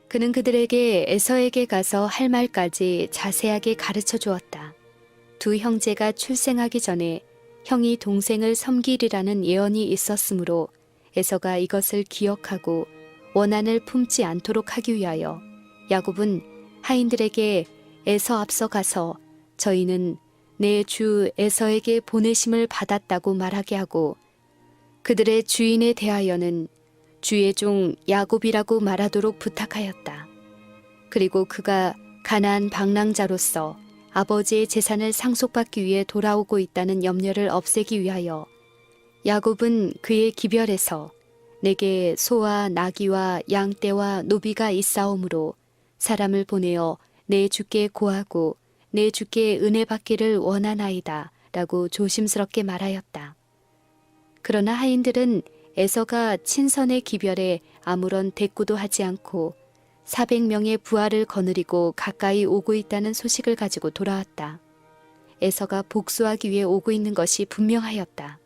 그는 그들에게 에서에게 가서 할 말까지 자세하게 가르쳐 주었다. 두 형제가 출생하기 전에 형이 동생을 섬기리라는 예언이 있었으므로 에서가 이것을 기억하고 원한을 품지 않도록 하기 위하여 야곱은 하인들에게 에서 앞서 가서 저희는 내 주 에서에게 보내심을 받았다고 말하게 하고 그들의 주인에 대하여는 주의 종 야곱이라고 말하도록 부탁하였다. 그리고 그가 가나안 방랑자로서 아버지의 재산을 상속받기 위해 돌아오고 있다는 염려를 없애기 위하여 야곱은 그의 기별에서 내게 소와 나귀와 양떼와 노비가 있사오므로 사람을 보내어 내 주께 고하고 내 주께 은혜 받기를 원하나이다 라고 조심스럽게 말하였다. 그러나 하인들은 에서가 친선의 기별에 아무런 대꾸도 하지 않고 400명의 부하를 거느리고 가까이 오고 있다는 소식을 가지고 돌아왔다. 에서가 복수하기 위해 오고 있는 것이 분명하였다.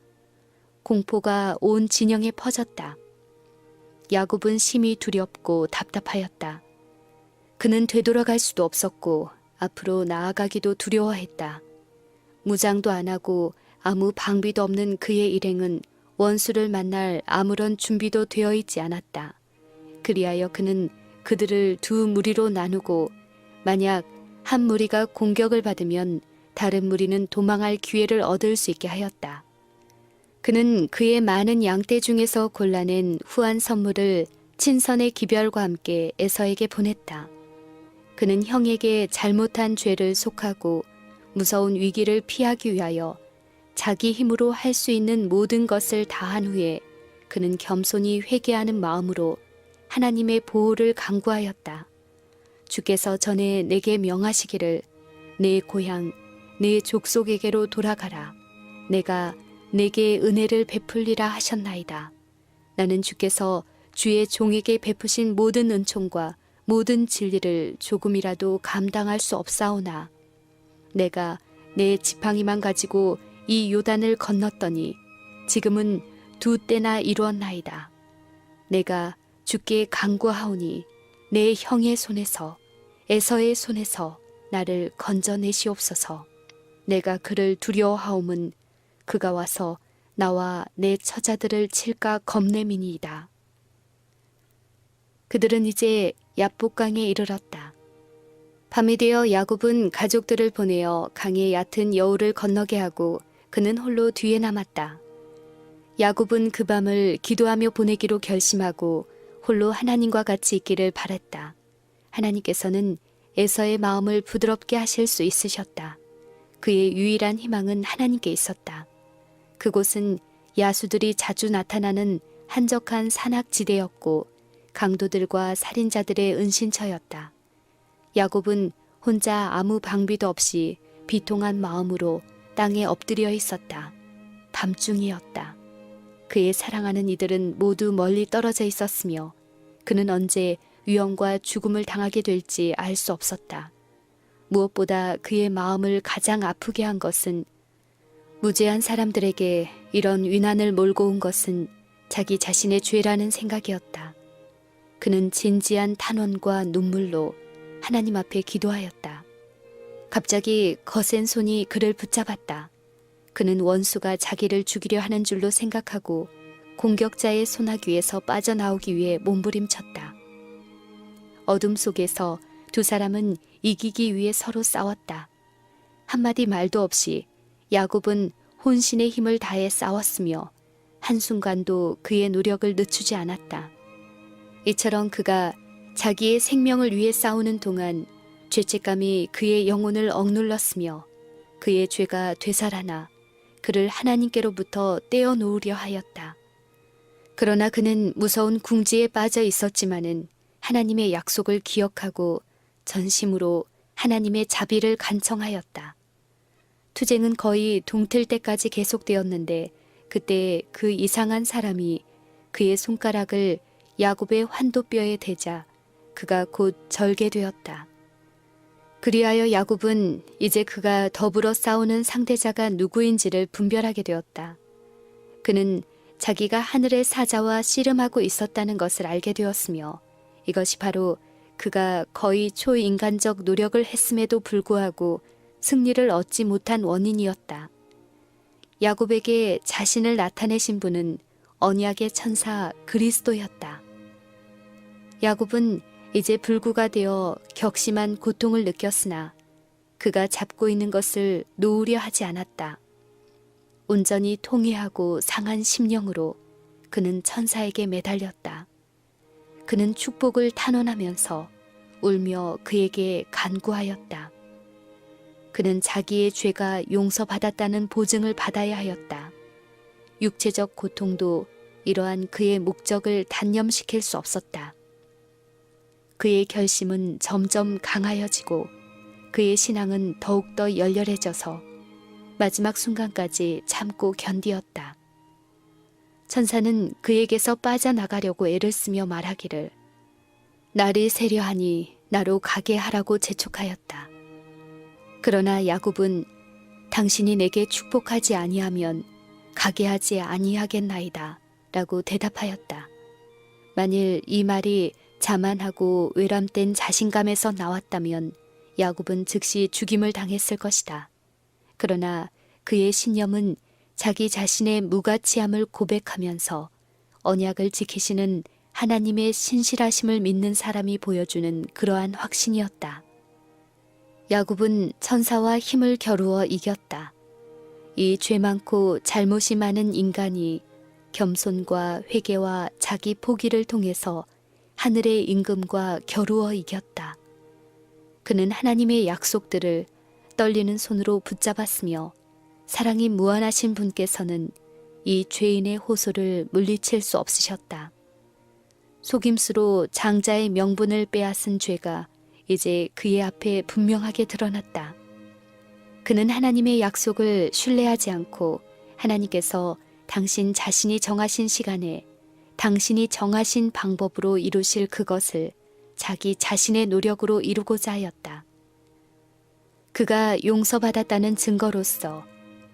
공포가 온 진영에 퍼졌다. 야곱은 심히 두렵고 답답하였다. 그는 되돌아갈 수도 없었고 앞으로 나아가기도 두려워했다. 무장도 안 하고 아무 방비도 없는 그의 일행은 원수를 만날 아무런 준비도 되어 있지 않았다. 그리하여 그는 그들을 두 무리로 나누고 만약 한 무리가 공격을 받으면 다른 무리는 도망할 기회를 얻을 수 있게 하였다. 그는 그의 많은 양떼 중에서 골라낸 후한 선물을 친선의 기별과 함께 에서에게 보냈다. 그는 형에게 잘못한 죄를 속하고 무서운 위기를 피하기 위하여 자기 힘으로 할 수 있는 모든 것을 다한 후에 그는 겸손히 회개하는 마음으로 하나님의 보호를 간구하였다. 주께서 전에 내게 명하시기를 내 고향, 내 족속에게로 돌아가라. 내가 내게 은혜를 베풀리라 하셨나이다. 나는 주께서 주의 종에게 베푸신 모든 은총과 모든 진리를 조금이라도 감당할 수 없사오나 내가 내 지팡이만 가지고 이 요단을 건넜더니 지금은 두 때나 이루었나이다. 내가 주께 간구하오니 내 형의 손에서 에서의 손에서 나를 건져내시옵소서. 내가 그를 두려워하옴은 그가 와서 나와 내 처자들을 칠까 겁내미니이다. 그들은 이제 야복강에 이르렀다. 밤이 되어 야곱은 가족들을 보내어 강의 얕은 여울을 건너게 하고 그는 홀로 뒤에 남았다. 야곱은 그 밤을 기도하며 보내기로 결심하고 홀로 하나님과 같이 있기를 바랐다. 하나님께서는 에서의 마음을 부드럽게 하실 수 있으셨다. 그의 유일한 희망은 하나님께 있었다. 그곳은 야수들이 자주 나타나는 한적한 산악지대였고 강도들과 살인자들의 은신처였다. 야곱은 혼자 아무 방비도 없이 비통한 마음으로 땅에 엎드려 있었다. 밤중이었다. 그의 사랑하는 이들은 모두 멀리 떨어져 있었으며 그는 언제 위험과 죽음을 당하게 될지 알 수 없었다. 무엇보다 그의 마음을 가장 아프게 한 것은 무죄한 사람들에게 이런 위난을 몰고 온 것은 자기 자신의 죄라는 생각이었다. 그는 진지한 탄원과 눈물로 하나님 앞에 기도하였다. 갑자기 거센 손이 그를 붙잡았다. 그는 원수가 자기를 죽이려 하는 줄로 생각하고 공격자의 소나귀에서 빠져나오기 위해 몸부림쳤다. 어둠 속에서 두 사람은 이기기 위해 서로 싸웠다. 한마디 말도 없이 야곱은 혼신의 힘을 다해 싸웠으며 한순간도 그의 노력을 늦추지 않았다. 이처럼 그가 자기의 생명을 위해 싸우는 동안 죄책감이 그의 영혼을 억눌렀으며 그의 죄가 되살아나 그를 하나님께로부터 떼어놓으려 하였다. 그러나 그는 무서운 궁지에 빠져 있었지만은 하나님의 약속을 기억하고 전심으로 하나님의 자비를 간청하였다. 투쟁은 거의 동틀 때까지 계속되었는데 그때 그 이상한 사람이 그의 손가락을 야곱의 환도뼈에 대자 그가 곧 절개되었다. 그리하여 야곱은 이제 그가 더불어 싸우는 상대자가 누구인지를 분별하게 되었다. 그는 자기가 하늘의 사자와 씨름하고 있었다는 것을 알게 되었으며 이것이 바로 그가 거의 초인간적 노력을 했음에도 불구하고 승리를 얻지 못한 원인이었다. 야곱에게 자신을 나타내신 분은 언약의 천사 그리스도였다. 야곱은 이제 불구가 되어 격심한 고통을 느꼈으나 그가 잡고 있는 것을 놓으려 하지 않았다. 온전히 통회하고 상한 심령으로 그는 천사에게 매달렸다. 그는 축복을 탄원하면서 울며 그에게 간구하였다. 그는 자기의 죄가 용서받았다는 보증을 받아야 하였다. 육체적 고통도 이러한 그의 목적을 단념시킬 수 없었다. 그의 결심은 점점 강하여지고 그의 신앙은 더욱더 열렬해져서 마지막 순간까지 참고 견디었다. 천사는 그에게서 빠져나가려고 애를 쓰며 말하기를 날이 세려하니 나로 가게 하라고 재촉하였다. 그러나 야곱은 당신이 내게 축복하지 아니하면 가게 하지 아니하겠나이다 라고 대답하였다. 만일 이 말이 자만하고 외람된 자신감에서 나왔다면 야곱은 즉시 죽임을 당했을 것이다. 그러나 그의 신념은 자기 자신의 무가치함을 고백하면서 언약을 지키시는 하나님의 신실하심을 믿는 사람이 보여주는 그러한 확신이었다. 야곱은 천사와 힘을 겨루어 이겼다. 이 죄 많고 잘못이 많은 인간이 겸손과 회개와 자기 포기를 통해서 하늘의 임금과 겨루어 이겼다. 그는 하나님의 약속들을 떨리는 손으로 붙잡았으며 사랑이 무한하신 분께서는 이 죄인의 호소를 물리칠 수 없으셨다. 속임수로 장자의 명분을 빼앗은 죄가 이제 그의 앞에 분명하게 드러났다. 그는 하나님의 약속을 신뢰하지 않고 하나님께서 당신 자신이 정하신 시간에 당신이 정하신 방법으로 이루실 그것을 자기 자신의 노력으로 이루고자 하였다. 그가 용서받았다는 증거로서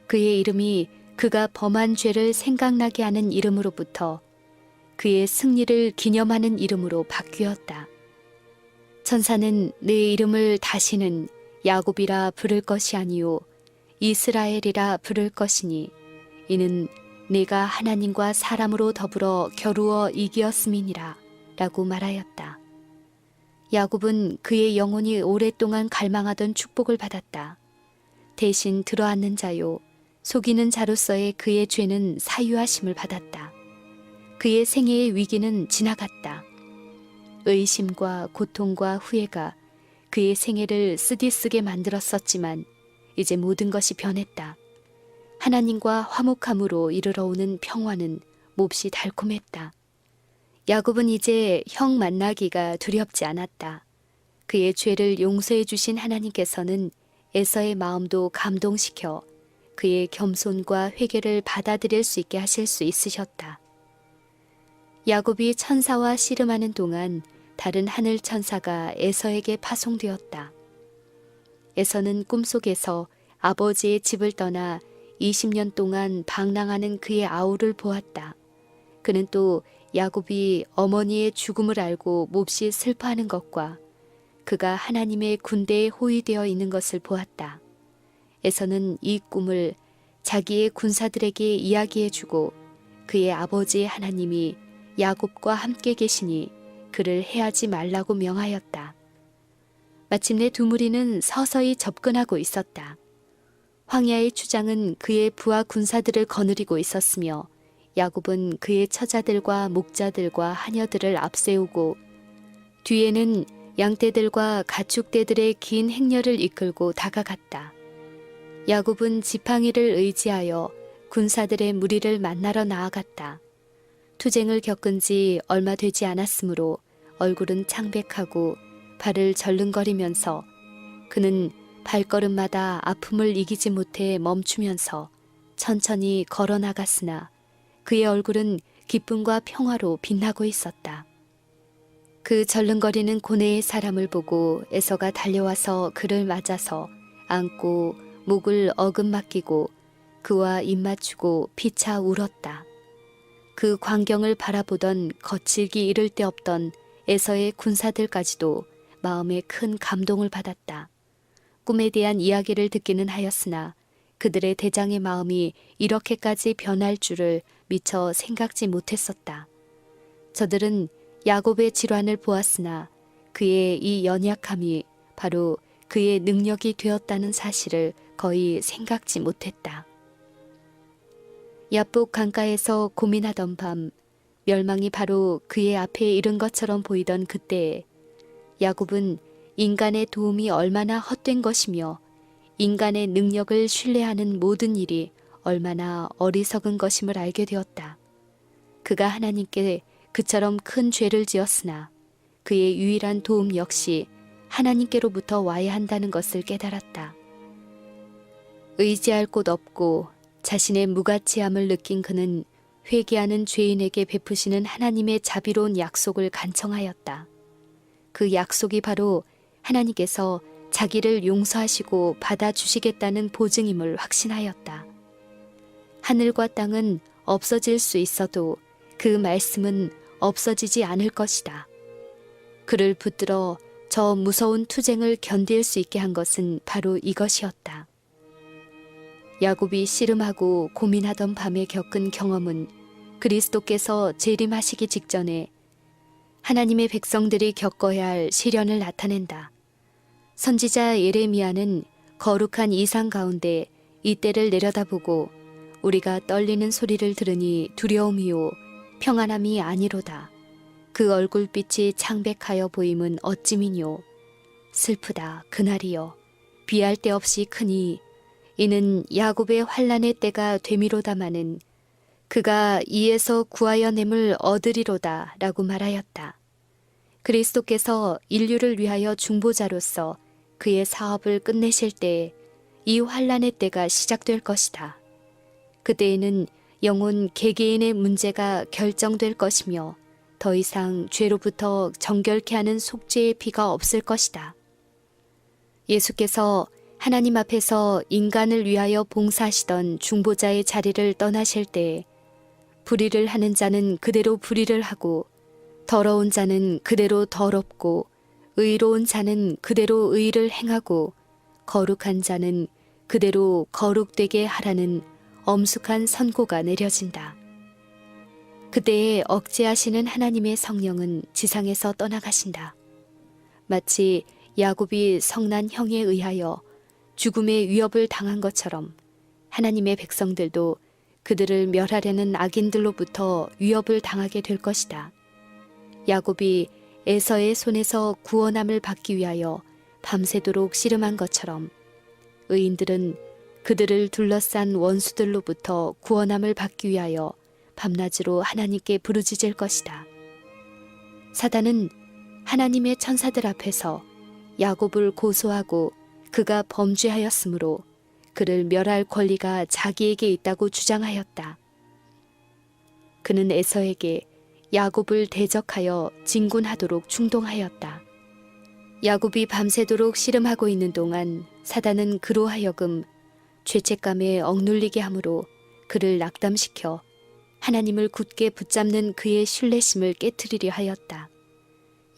그의 이름이 그가 범한 죄를 생각나게 하는 이름으로부터 그의 승리를 기념하는 이름으로 바뀌었다. 천사는 내 이름을 다시는 야곱이라 부를 것이 아니요 이스라엘이라 부를 것이니 이는 내가 하나님과 사람으로 더불어 겨루어 이기었음이니라 라고 말하였다. 야곱은 그의 영혼이 오랫동안 갈망하던 축복을 받았다. 대신 들어앉는 자요 속이는 자로서의 그의 죄는 사유하심을 받았다. 그의 생애의 위기는 지나갔다. 의심과 고통과 후회가 그의 생애를 쓰디쓰게 만들었었지만 이제 모든 것이 변했다. 하나님과 화목함으로 이르러 오는 평화는 몹시 달콤했다. 야곱은 이제 형 만나기가 두렵지 않았다. 그의 죄를 용서해 주신 하나님께서는 에서의 마음도 감동시켜 그의 겸손과 회개를 받아들일 수 있게 하실 수 있으셨다. 야곱이 천사와 씨름하는 동안 다른 하늘 천사가 에서에게 파송되었다. 에서는 꿈속에서 아버지의 집을 떠나 20년 동안 방랑하는 그의 아우를 보았다. 그는 또 야곱이 어머니의 죽음을 알고 몹시 슬퍼하는 것과 그가 하나님의 군대에 호위되어 있는 것을 보았다. 에서는 이 꿈을 자기의 군사들에게 이야기해주고 그의 아버지 하나님이 야곱과 함께 계시니 그를 해하지 말라고 명하였다. 마침내 두 무리는 서서히 접근하고 있었다. 황야의 추장은 그의 부하 군사들을 거느리고 있었으며 야곱은 그의 처자들과 목자들과 하녀들을 앞세우고 뒤에는 양떼들과 가축떼들의 긴 행렬을 이끌고 다가갔다. 야곱은 지팡이를 의지하여 군사들의 무리를 만나러 나아갔다. 투쟁을 겪은 지 얼마 되지 않았으므로 얼굴은 창백하고 발을 절름거리면서 그는 발걸음마다 아픔을 이기지 못해 멈추면서 천천히 걸어 나갔으나 그의 얼굴은 기쁨과 평화로 빛나고 있었다. 그 절름거리는 고뇌의 사람을 보고 에서가 달려와서 그를 맞아서 안고 목을 어금맡기고 그와 입맞추고 피차 울었다. 그 광경을 바라보던 거칠기 이를 데 없던 에서의 군사들까지도 마음에 큰 감동을 받았다. 꿈에 대한 이야기를 듣기는 하였으나 그들의 대장의 마음이 이렇게까지 변할 줄을 미처 생각지 못했었다. 저들은 야곱의 질환을 보았으나 그의 이 연약함이 바로 그의 능력이 되었다는 사실을 거의 생각지 못했다. 야복 강가에서 고민하던 밤, 멸망이 바로 그의 앞에 이른 것처럼 보이던 그때에 야곱은 인간의 도움이 얼마나 헛된 것이며 인간의 능력을 신뢰하는 모든 일이 얼마나 어리석은 것임을 알게 되었다. 그가 하나님께 그처럼 큰 죄를 지었으나 그의 유일한 도움 역시 하나님께로부터 와야 한다는 것을 깨달았다. 의지할 곳 없고 자신의 무가치함을 느낀 그는 회개하는 죄인에게 베푸시는 하나님의 자비로운 약속을 간청하였다. 그 약속이 바로 하나님께서 자기를 용서하시고 받아주시겠다는 보증임을 확신하였다. 하늘과 땅은 없어질 수 있어도 그 말씀은 없어지지 않을 것이다. 그를 붙들어 저 무서운 투쟁을 견딜 수 있게 한 것은 바로 이것이었다. 야곱이 씨름하고 고민하던 밤에 겪은 경험은 그리스도께서 재림하시기 직전에 하나님의 백성들이 겪어야 할 시련을 나타낸다. 선지자 예레미야는 거룩한 이상 가운데 이때를 내려다보고 우리가 떨리는 소리를 들으니 두려움이요 평안함이 아니로다. 그 얼굴빛이 창백하여 보임은 어찌미뇨. 슬프다 그날이여 비할 데 없이 크니 이는 야곱의 환난의 때가 되미로다마는 그가 이에서 구하여 냄을 얻으리로다 라고 말하였다. 그리스도께서 인류를 위하여 중보자로서 그의 사업을 끝내실 때에 이 환난의 때가 시작될 것이다. 그때에는 영혼 개개인의 문제가 결정될 것이며 더 이상 죄로부터 정결케 하는 속죄의 피가 없을 것이다. 예수께서 하나님 앞에서 인간을 위하여 봉사하시던 중보자의 자리를 떠나실 때에 불의를 하는 자는 그대로 불의를 하고 더러운 자는 그대로 더럽고 의로운 자는 그대로 의를 행하고 거룩한 자는 그대로 거룩되게 하라는 엄숙한 선고가 내려진다. 그때에 억제하시는 하나님의 성령은 지상에서 떠나가신다. 마치 야곱이 성난 형에 의하여 죽음의 위협을 당한 것처럼 하나님의 백성들도 그들을 멸하려는 악인들로부터 위협을 당하게 될 것이다. 야곱이 에서의 손에서 구원함을 받기 위하여 밤새도록 씨름한 것처럼 의인들은 그들을 둘러싼 원수들로부터 구원함을 받기 위하여 밤낮으로 하나님께 부르짖을 것이다. 사단은 하나님의 천사들 앞에서 야곱을 고소하고 그가 범죄하였으므로 그를 멸할 권리가 자기에게 있다고 주장하였다. 그는 에서에게 야곱을 대적하여 진군하도록 충동하였다. 야곱이 밤새도록 씨름하고 있는 동안 사단은 그로 하여금 죄책감에 억눌리게 함으로 그를 낙담시켜 하나님을 굳게 붙잡는 그의 신뢰심을 깨트리려 하였다.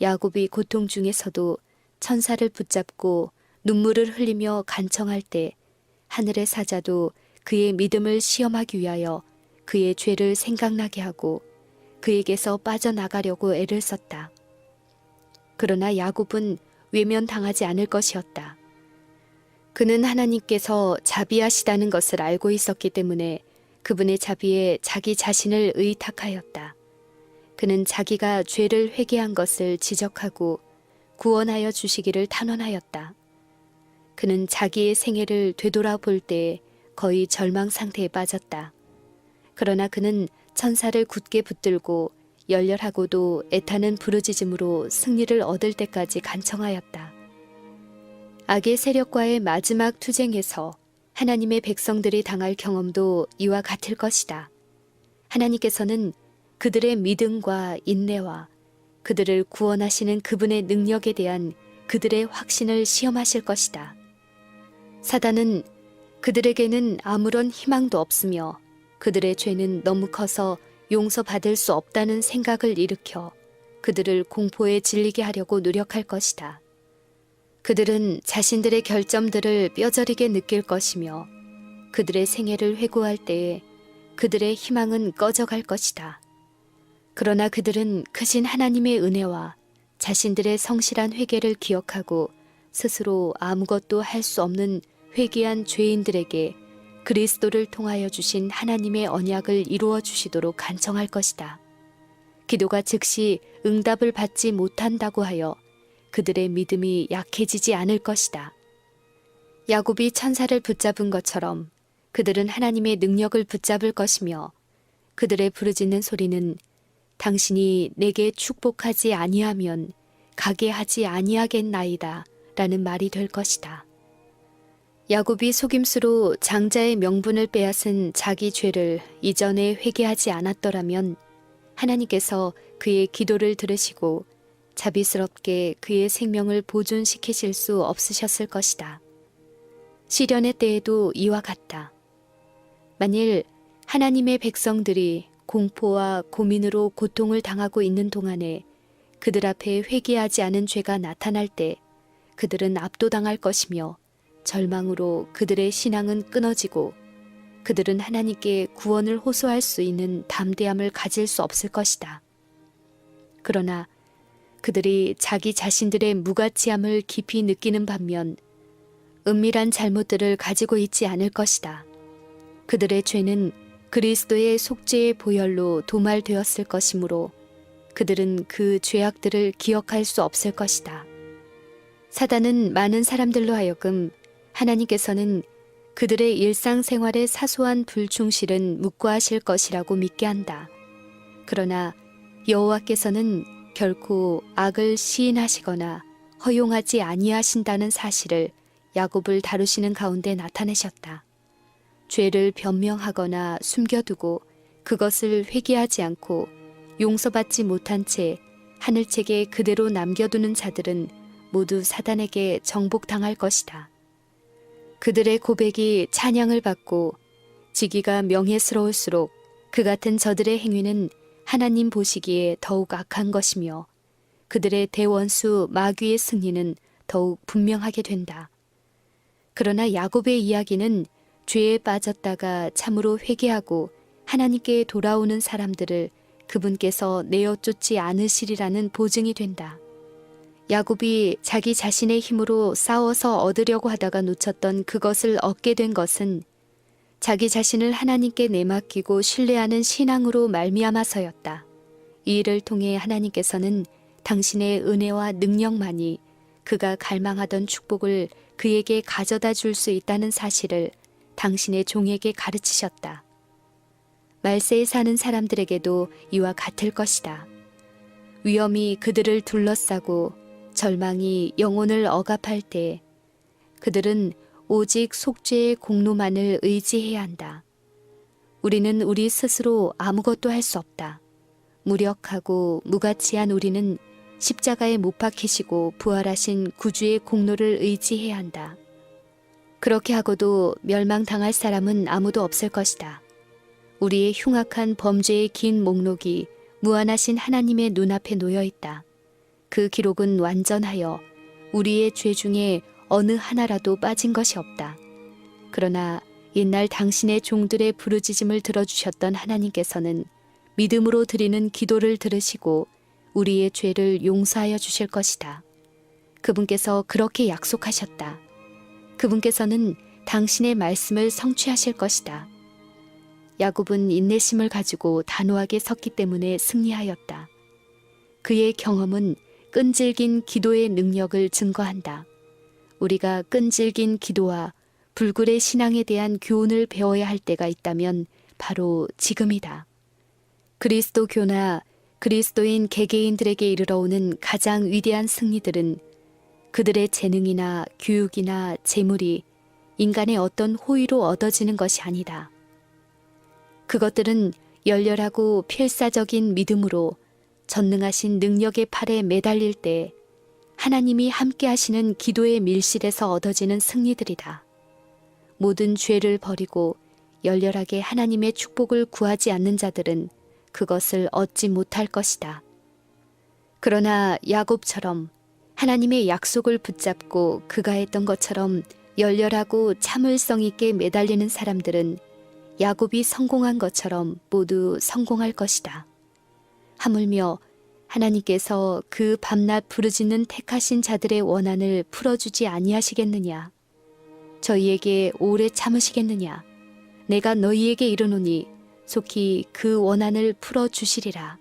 야곱이 고통 중에서도 천사를 붙잡고 눈물을 흘리며 간청할 때 하늘의 사자도 그의 믿음을 시험하기 위하여 그의 죄를 생각나게 하고 그에게서 빠져나가려고 애를 썼다. 그러나 야곱은 외면당하지 않을 것이었다. 그는 하나님께서 자비하시다는 것을 알고 있었기 때문에 그분의 자비에 자기 자신을 의탁하였다. 그는 자기가 죄를 회개한 것을 지적하고 구원하여 주시기를 탄원하였다. 그는 자기의 생애를 되돌아볼 때에 거의 절망 상태에 빠졌다. 그러나 그는 천사를 굳게 붙들고 열렬하고도 애타는 부르짖음으로 승리를 얻을 때까지 간청하였다. 악의 세력과의 마지막 투쟁에서 하나님의 백성들이 당할 경험도 이와 같을 것이다. 하나님께서는 그들의 믿음과 인내와 그들을 구원하시는 그분의 능력에 대한 그들의 확신을 시험하실 것이다. 사단은 그들에게는 아무런 희망도 없으며 그들의 죄는 너무 커서 용서받을 수 없다는 생각을 일으켜 그들을 공포에 질리게 하려고 노력할 것이다. 그들은 자신들의 결점들을 뼈저리게 느낄 것이며 그들의 생애를 회고할 때에 그들의 희망은 꺼져갈 것이다. 그러나 그들은 크신 하나님의 은혜와 자신들의 성실한 회개를 기억하고 스스로 아무것도 할 수 없는 회개한 죄인들에게 그리스도를 통하여 주신 하나님의 언약을 이루어 주시도록 간청할 것이다. 기도가 즉시 응답을 받지 못한다고 하여 그들의 믿음이 약해지지 않을 것이다. 야곱이 천사를 붙잡은 것처럼 그들은 하나님의 능력을 붙잡을 것이며 그들의 부르짖는 소리는 당신이 내게 축복하지 아니하면 가게 하지 아니하겠나이다 라는 말이 될 것이다. 야곱이 속임수로 장자의 명분을 빼앗은 자기 죄를 이전에 회개하지 않았더라면 하나님께서 그의 기도를 들으시고 자비스럽게 그의 생명을 보존시키실 수 없으셨을 것이다. 시련의 때에도 이와 같다. 만일 하나님의 백성들이 공포와 고민으로 고통을 당하고 있는 동안에 그들 앞에 회개하지 않은 죄가 나타날 때 그들은 압도당할 것이며 절망으로 그들의 신앙은 끊어지고 그들은 하나님께 구원을 호소할 수 있는 담대함을 가질 수 없을 것이다. 그러나 그들이 자기 자신들의 무가치함을 깊이 느끼는 반면 은밀한 잘못들을 가지고 있지 않을 것이다. 그들의 죄는 그리스도의 속죄의 보혈로 도말되었을 것이므로 그들은 그 죄악들을 기억할 수 없을 것이다. 사단은 많은 사람들로 하여금 하나님께서는 그들의 일상생활의 사소한 불충실은 묵과하실 것이라고 믿게 한다. 그러나 여호와께서는 결코 악을 시인하시거나 허용하지 아니하신다는 사실을 야곱을 다루시는 가운데 나타내셨다. 죄를 변명하거나 숨겨두고 그것을 회개하지 않고 용서받지 못한 채 하늘책에 그대로 남겨두는 자들은 모두 사단에게 정복당할 것이다. 그들의 고백이 찬양을 받고 지기가 명예스러울수록 그 같은 저들의 행위는 하나님 보시기에 더욱 악한 것이며 그들의 대원수 마귀의 승리는 더욱 분명하게 된다. 그러나 야곱의 이야기는 죄에 빠졌다가 참으로 회개하고 하나님께 돌아오는 사람들을 그분께서 내어 쫓지 않으시리라는 보증이 된다. 야곱이 자기 자신의 힘으로 싸워서 얻으려고 하다가 놓쳤던 그것을 얻게 된 것은 자기 자신을 하나님께 내맡기고 신뢰하는 신앙으로 말미암아서였다. 이 일을 통해 하나님께서는 당신의 은혜와 능력만이 그가 갈망하던 축복을 그에게 가져다 줄 수 있다는 사실을 당신의 종에게 가르치셨다. 말세에 사는 사람들에게도 이와 같을 것이다. 위험이 그들을 둘러싸고 절망이 영혼을 억압할 때 그들은 오직 속죄의 공로만을 의지해야 한다. 우리는 우리 스스로 아무것도 할 수 없다. 무력하고 무가치한 우리는 십자가에 못 박히시고 부활하신 구주의 공로를 의지해야 한다. 그렇게 하고도 멸망당할 사람은 아무도 없을 것이다. 우리의 흉악한 범죄의 긴 목록이 무한하신 하나님의 눈앞에 놓여 있다. 그 기록은 완전하여 우리의 죄 중에 어느 하나라도 빠진 것이 없다. 그러나 옛날 당신의 종들의 부르짖음을 들어주셨던 하나님께서는 믿음으로 드리는 기도를 들으시고 우리의 죄를 용서하여 주실 것이다. 그분께서 그렇게 약속하셨다. 그분께서는 당신의 말씀을 성취하실 것이다. 야곱은 인내심을 가지고 단호하게 섰기 때문에 승리하였다. 그의 경험은 끈질긴 기도의 능력을 증거한다. 우리가 끈질긴 기도와 불굴의 신앙에 대한 교훈을 배워야 할 때가 있다면 바로 지금이다. 그리스도교나 그리스도인 개개인들에게 이르러 오는 가장 위대한 승리들은 그들의 재능이나 교육이나 재물이 인간의 어떤 호의로 얻어지는 것이 아니다. 그것들은 열렬하고 필사적인 믿음으로 전능하신 능력의 팔에 매달릴 때 하나님이 함께 하시는 기도의 밀실에서 얻어지는 승리들이다. 모든 죄를 버리고 열렬하게 하나님의 축복을 구하지 않는 자들은 그것을 얻지 못할 것이다. 그러나 야곱처럼 하나님의 약속을 붙잡고 그가 했던 것처럼 열렬하고 참을성 있게 매달리는 사람들은 야곱이 성공한 것처럼 모두 성공할 것이다. 하물며 하나님께서 그 밤낮 부르짖는 택하신 자들의 원한을 풀어주지 아니하시겠느냐? 저희에게 오래 참으시겠느냐? 내가 너희에게 이르노니 속히 그 원한을 풀어주시리라.